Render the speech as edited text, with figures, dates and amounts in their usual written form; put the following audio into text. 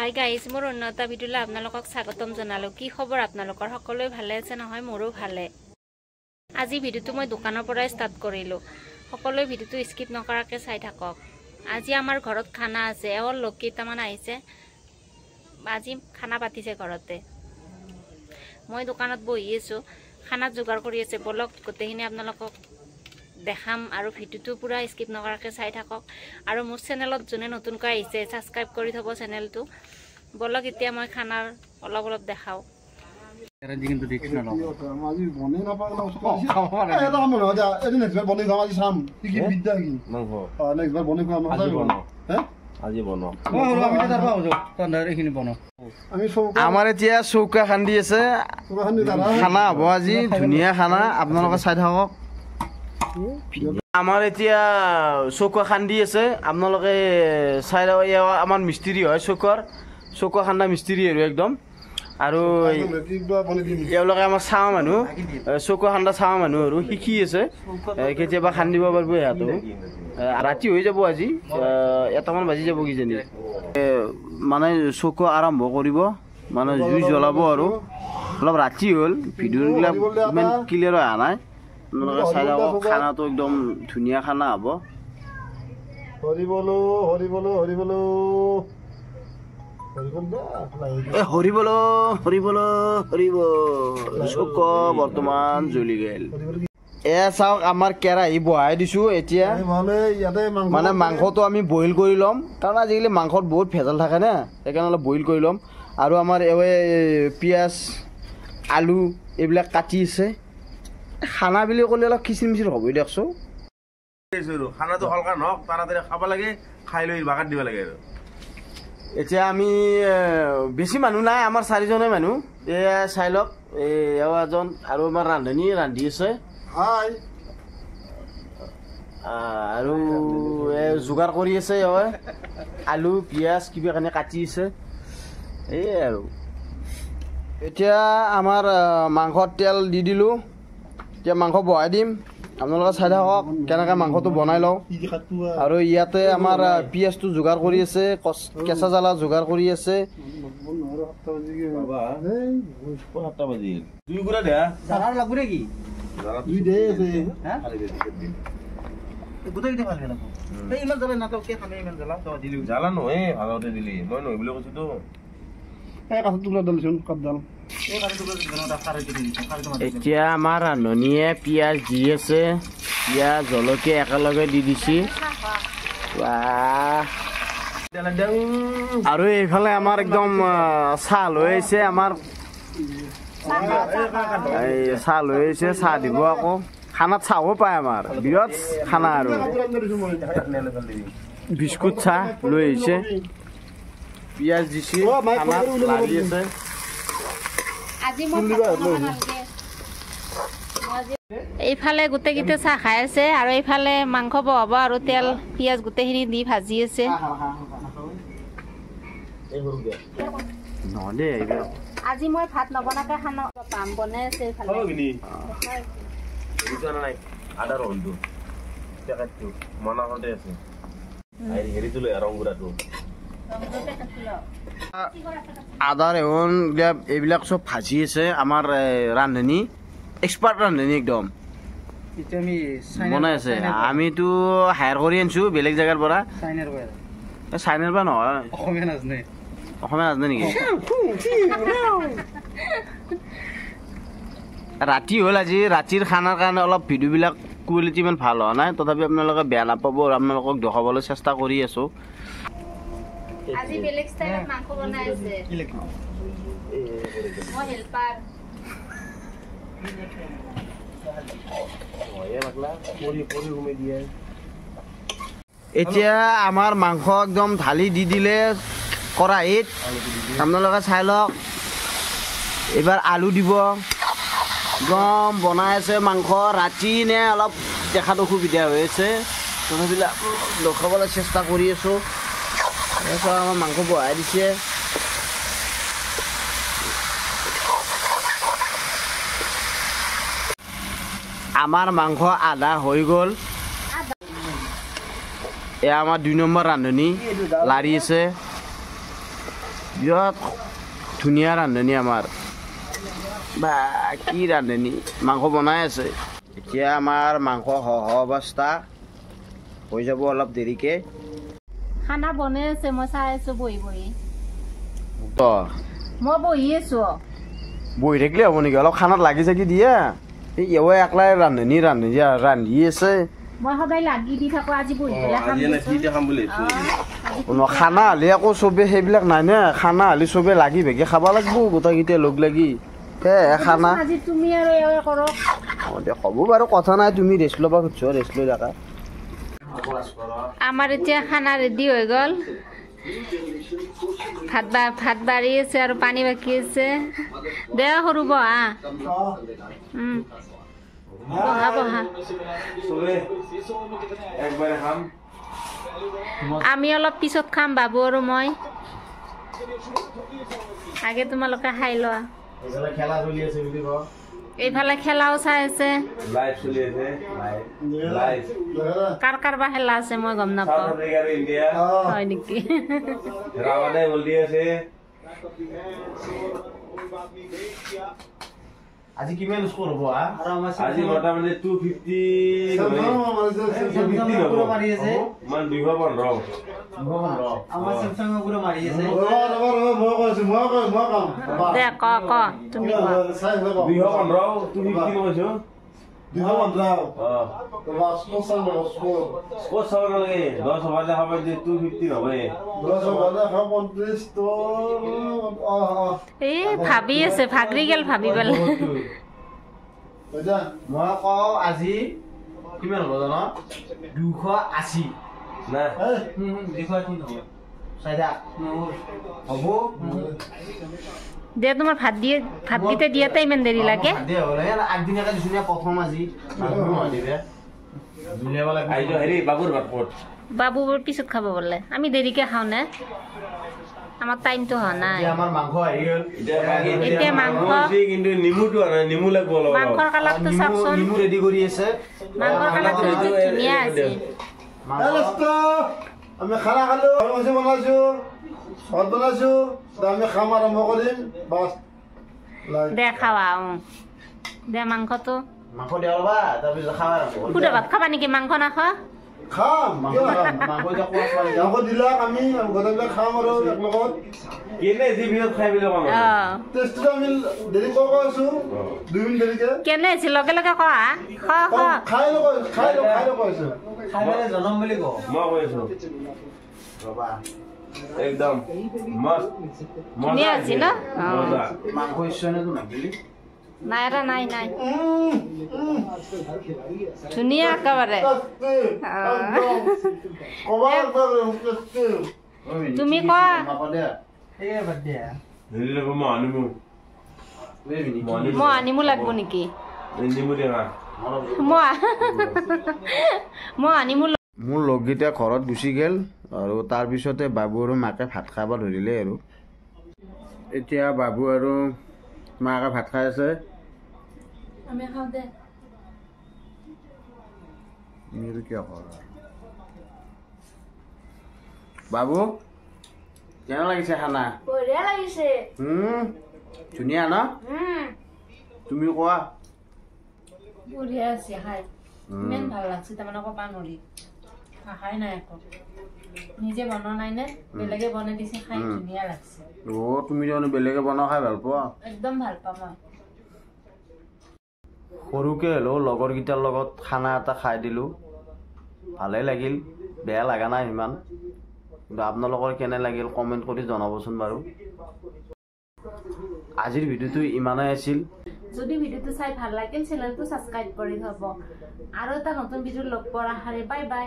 Hi guys মোৰ অন্য এটা ভিডিঅ'লৈ আপোনালোকক স্বাগতম জনালো। কি খবৰ আপোনালোকৰ? সকলোৱে ভালে আছে নহয়? মোৰো ভালে। আজি ভিডিঅ'টো মই দোকানৰ পৰাই ষ্টাৰ্ট কৰিলোঁ। সকলোৱে ভিডিঅ'টো স্কিপ নকৰাকৈ চাই থাকক। আজি আমাৰ ঘৰত খানা আছে। এওঁৰ লোক কেইটামান আহিছে। আজি খানা পাতিছে ঘৰতে। মই দোকানত বহি আছোঁ, খানাত যোগাৰ কৰি আছে। বলক গোটেইখিনি আপোনালোকক দেখাম আৰু ভিডিঅ'টো পুৰা স্কিপ নকৰাকৈ চাই থাকক। আৰু মোৰ চেনেলত যোনে নতুনকৈ আহিছে ছাবস্ক্ৰাইব কৰি থ'ব চেনেলটো। বলক এতিয়া মই খানাৰ অলপ দেখাওঁ। আমাৰ এতিয়া চৌকা খান্দি আছে, খানা হ'ব আজি ধুনীয়া খানা, আপোনালোকে চাই থাকক। আমাৰ এতিয়া চৌকা খান্দি আছে, আপোনালোকে চাই আমাৰ মিস্ত্ৰী হয় চৌকা খান্দা মিস্ত্ৰী আৰু একদম। আৰু এওঁলোকে আমাৰ চাৱা মানুহ, চৌকা খান্দা চাৱা মানুহ আৰু শিকি আছে, কেতিয়াবা খান্দিব পাৰিব সিহঁতো। ৰাতি হৈ যাব আজি, 1টামান বাজি যাব কিজানি। মানে চৌকা আৰম্ভ কৰিব, মানে জুই জ্বলাব আৰু অলপ ৰাতি হ'ল, ভিডিঅ'বিলাক ইমান ক্লিয়াৰ অহা নাই। আপোনালোকে চাই থাকক, খানাটো একদম ধুনীয়া খানা হ'ব। হৰি বলো চৌকা বৰ্তমান জ্বলি গেল। এয়া চাওক, আমাৰ কেৰাহী বহাই দিছো এতিয়া। মানে মাংসটো আমি বইল কৰি ল'ম, কাৰণ আজিকালি মাংসত বহুত ভেজাল থাকে না, সেইকাৰণে অলপ বইল কৰি ল'ম। আৰু আমাৰ পিঁয়াজ আলু এইবিলাক কাটি আছে। খানা বুলি ক'লে অলপ খিচিৰ মিচিৰ হ'বই দিয়কচোন। খানাটো হলকা নহওক, তাড়াতাড়ি খাব লাগে, খাই লৈ বাগাত দিব লাগে আৰু। এতিয়া আমি বেছি মানুহ নাই, আমাৰ 4জনে মানুহ। এয়া চাই লওক, এওঁ এজন আৰু আমাৰ ৰান্ধনী ৰান্ধি আছে। আৰু যোগাৰ কৰি আছে, আলু পিঁয়াজ কিবা কানি কাটি আছে। এই আৰু এতিয়া আমাৰ মাংসত তেল দি দিলোঁ, এতিয়া মাংস বহাই দিম। আপোনালোকে চাই থাকক কেনেকৈ মাংসটো বনাই লওঁ। আৰু ইয়াতে আমাৰ পিঁয়াজটো যোগাৰ কৰি আছে, কেঁচা জ্বালা যোগাৰ কৰি আছে। জ্বালা নহয়, ভালতে দিলি মই নহয় বুলি কৈছোতো। এতিয়া আমাৰ ৰান্ধনীয়ে পিঁয়াজ দি আছে, পিঁয়াজ জলকীয়া একেলগে দি দিছে। আৰু এইফালে আমাৰ একদম চাহ লৈ আহিছে, আমাৰ চাহ লৈ আহিছে, চাহ দিব আকৌ। খানাত চাহো পায়, আমাৰ বিৰাট খানা। আৰু বিস্কুট চাহ লৈ আহিছে, পিঁয়াজ দিছে, খানাত লাগি আছে। এইফালে গোটেইকেইটা চাহ খাই আছে, আৰু এইফালে মাংস বহাব আৰু তেল পিঁয়াজ গোটেইখিনি দি ভাজি আছে। আজি মই ভাত নবনাকে খানা পাম, বনাই আছে এইফালে। আদা ৰহনটো মনা কৰতে আছে, হেৰিটো লৈ ৰংগুৰাটো। আদা ৰেহন এইবিলাক চব ভাজি আছে আমাৰ ৰান্ধনী, এক্সপাৰ্ট ৰান্ধনী একদম বনাই আছে। আমিতো হায়াৰ কৰি আনিছো বেলেগ জেগাৰ পৰা, চাইনাৰ পৰা নহয়, অসমীয়া নাজানে নেকি? ৰাতি হ'ল আজি, ৰাতিৰ খানাৰ কাৰণে অলপ ভিডিঅ'বিলাক কোৱালিটি ইমান ভাল হোৱা নাই, তথাপি আপোনালোকে বেয়া নাপাব। আপোনালোকক দেখাবলৈ চেষ্টা কৰি আছো। আজি বেলেগ ষ্টাইলত মাংস বনাই আছে। মই হেল্পাৰ। এতিয়া আমাৰ মাংস একদম ঢালি দি দিলে কেৰাহীত, আপোনালোকে চাই লওক। এইবাৰ আলু দিব, একদম বনাই আছে মাংস। ৰাতি নে অলপ দেখাত অসুবিধা হৈ আছে, তথাপিও দেখাবলৈ চেষ্টা কৰি আছো। আমাৰ মাংস বহাই দিছে। আমাৰ মাংস আধা হৈ গ'ল। এয়া আমাৰ 2 নম্বৰ ৰান্ধনী লাৰি আছে। বিৰাট ধুনীয়া ৰান্ধনি আমাৰ বা কি ৰান্ধনি মাংস বনাই আছে এতিয়া আমাৰ মাংস অৱস্থা হৈ যাব অলপ দেৰিকে খানা বনাই আছে মই চাই আছো বহি বহি তো মই বহি আছো বহি থাকিলে হ'ব নেকি অলপ খানাত লাগি চাগি দিয়া এই এৱে একলাই ৰান্ধনি ৰান্ধি আছে মই সদায় লাগি দি থাকো আজি বহি পেলাই খাম খানা হ'লে আকৌ চবে সেইবিলাক নাই নে খানা হ'লে চবে লাগি ভাগি খাব লাগিব গোটেইকেইটা লগ লাগি খানা আজি তুমি আৰু এৱে কৰক হ'ব বাৰু কথা নাই তুমি ৰেষ্ট ল'বা খুজিছ ৰেষ্ট লৈ থাকা আমাৰ এতিয়া খানা ৰেডি হৈ গ'ল ভাত বাঢ়ি আছে আৰু পানী বাকি আছে দে সৰু বহা বহা বহা আমি অলপ পিছত খাম বাবু আৰু মই আগে তোমালোকে খাই লোৱা এইফালে খেলাও চাই আছে কাৰ কাৰ বা খেলা আছে মই গম নাপাওঁ হয় নেকি আজি কিমান স্কোৰ হ'ব আজি মোটামুটি 250 মাৰি আছে মান 215 আমাৰ চেমচাঙৰ পুৰা মাৰি আছে দে ক তুমি কোৱা 215 কৈছো 215 এই ভাবি আছে ভাগৰি গেল ভাবি পেলাই মই কওঁ আজি কিমান হ'ব জানো 280 না 280 নহ'ব চাইদা হ'ব দে তোমাৰ ভাতকেইটা দিয়াতে ইমান দেৰি লাগে আগদিনাকে দিছোঁ প্ৰথম আজি বাবু পিছত খাব বোলে আমি দেৰিকে খাওঁ নে আমাৰ টাইমটো হোৱা নাই এতিয়া মাংস কিন্তু নিমুটো আনা নিমু লাগব অলপ মাংসৰ কালাৰটো চাওকচোন নিমু ৰেডি কৰি আছে মাংসৰ কালাৰটো ধুনীয়া আছে আমি খানা খালো বনাইছো ভাত বনাইছো আমি খাম আৰম্ভ কৰিম বাছ দে খাৱা দে মাংসটো মাংস দিয়া ৰ'বা তাৰপিছত খাবা সুদা ভাত খাবা নেকি মাংস নাখা খাম মাংস এতিয়া মাংস দিলাক আমি গোটেইবিলাক খাম আৰু একলগত কেনে জিভিত খাই বুলি কম টেষ্টটো আমি দেৰি কৈ আছো 2 মিনিট দেৰিকে কেনে হৈছে লগে লগে কোৱা খাই কৈছো জনম বুলি কওঁ মই কৈ আছো ৰ'বা একদম মস্ত ধুনীয়া হৈছে ন মাংস ইচ্ছা নে তো নাগিলি নাই ৰা নাই ধুনীয়া একেবাৰে তুমি কোৱা মই আনিব লাগিব নেকি মই আনিব মোৰ লগকেইটা ঘৰত গুচি গ'ল আৰু তাৰপিছতে বাবু আৰু মাকে ভাত খাব ধৰিলে আৰু এতিয়া বাবু আৰু মাকে ভাত খাই আছে আমি খাওঁ দে বাবু কেনে লাগিছে খানা বঢ়িয়া লাগিছে ধুনীয়া ন তুমি কোৱা বঢ়িয়া আছে খাই ইমান ভাল লাগছে তাৰমানে ক'ব নোৱাৰি খাই নাই আকৌ নিজে বনোৱা নাই নে বেলেগে বনাই দিছে খাই ধুনীয়া লাগছে তুমি দেখোন বেলেগে বনোৱা খাই ভাল পোৱা একদম ভাল পাওঁ মই সৰুকে হ'লেও লগৰকেইটাৰ লগত খানা এটা খাই দিলোঁ ভালেই লাগিল বেয়া লগা নাই সিমান কিন্তু আপোনালোকৰ কেনে লাগিল কমেণ্ট কৰি জনাবচোন বাৰু আজিৰ ভিডিঅ'টো ইমানেই আছিল যদি ভিডিঅ'টো চাই ভাল লাগিল চেনেলটো ছাবস্ক্ৰাইব কৰি থ'ব আৰু এটা নতুন ভিডিঅ' লগ পোৱাৰ আশাৰে বাই বাই